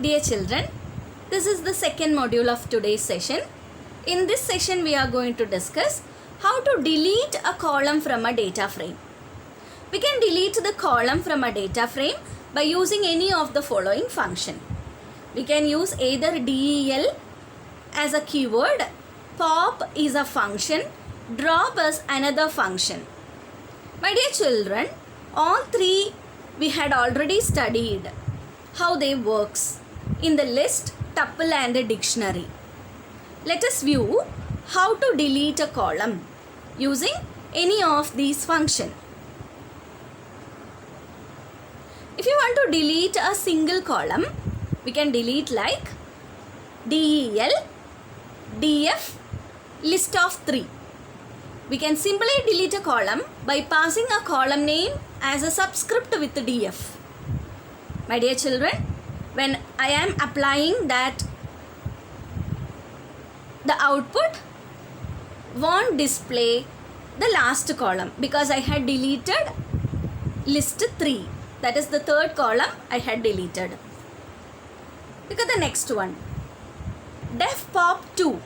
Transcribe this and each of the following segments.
Dear children, this is the second module of today's session. In this session, we are going to discuss how to delete a column from a data frame. We can delete the column from a data frame by using any of the following function. We can use either del as a keyword, pop is a function, drop is another function. My dear children, all three we had already studied how they works in the list, tuple and a dictionary. Let us view how to delete a column using any of these functions. If you want to delete a single column, we can delete like del, df, list of 3. We can simply delete a column by passing a column name as a subscript with df. My dear children, when I am applying that, the output won't display the last column because I had deleted list 3. That is the third column I had deleted. Look at the next one. Def pop 2.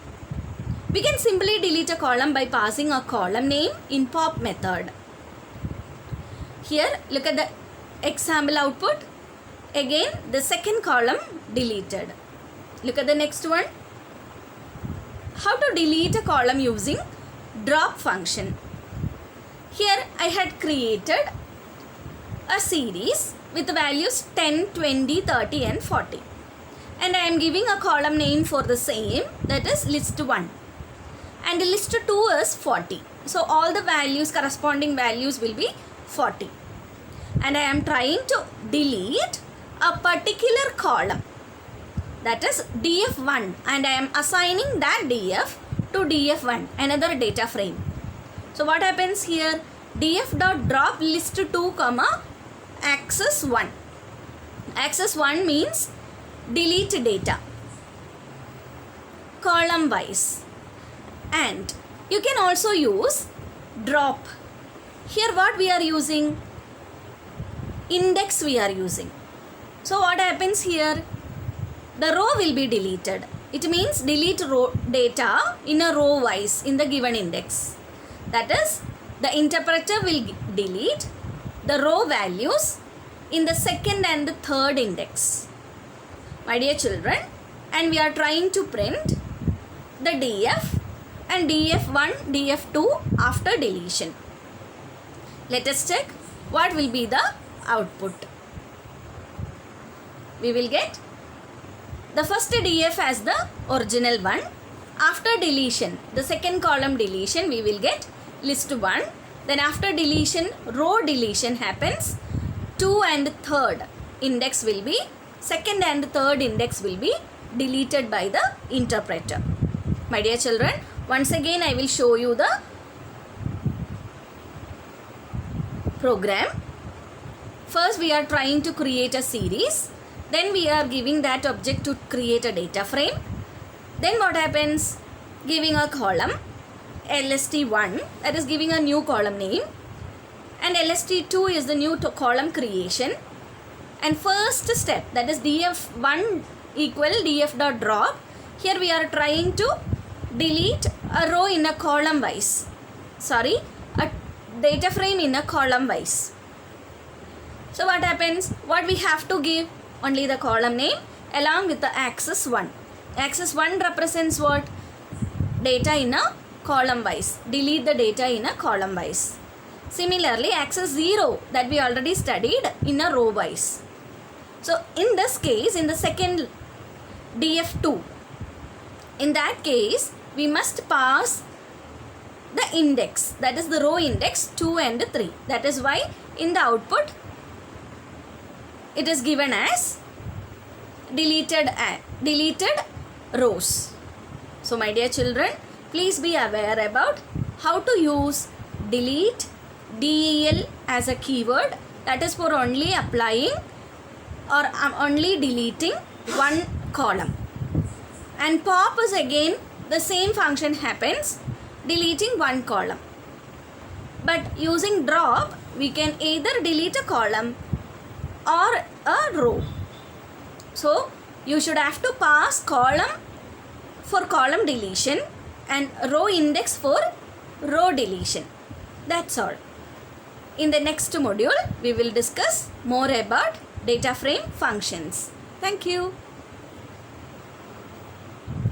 We can simply delete a column by passing a column name in pop method. Here, look at the example output. Again, the second column deleted. Look at the next one. How to delete a column using drop function. Here, I had created a series with values 10, 20, 30 and 40. And I am giving a column name for the same, that is list 1. And list 2 is 40. So all the values, corresponding values will be 40. And I am trying to delete a particular column, that is df1, and I am assigning that df to df1, another data frame. So what happens here? df.drop list 2 comma access 1. Access 1 means delete data column wise. And you can also use drop. Here what we are using? Index we are using. So what happens here? The row will be deleted. It means delete row data in a row wise in the given index. That is, the interpreter will delete the row values in the second and the third index. My dear children, and we are trying to print the df and df1, df2 after deletion. Let us check what will be the output. We will get the first df as the original one. After deletion, the second column deletion, we will get list 1. Then after deletion, row deletion happens. 2 and 3rd index will be, second and 3rd index will be deleted by the interpreter. My dear children, once again I will show you the program. First we are trying to create a series. Then we are giving that object to create a data frame. Then what happens? Giving a column lst1, that is giving a new column name, and lst2 is the new column creation. And first step, that is df1 equal df.drop. Here we are trying to delete a row in a column wise. Sorry, a data frame in a column wise. So what happens? What we have to give? Only the column name along with the axis 1. Axis 1 represents what? Data in a column wise. Delete the data in a column wise. Similarly, axis 0 that we already studied in a row wise. So in this case, in the second df2, in that case, we must pass the index, that is the row index 2 and 3. That is why in the output, it is given as deleted rows. So my dear children, please be aware about how to use delete, del as a keyword, that is for only applying or only deleting one column. And pop is again the same function happens, deleting one column. But using drop, we can either delete a column or a row. So You should have to pass column for column deletion and row index for row deletion. That's all. In the next module, we will discuss more about data frame functions. Thank you.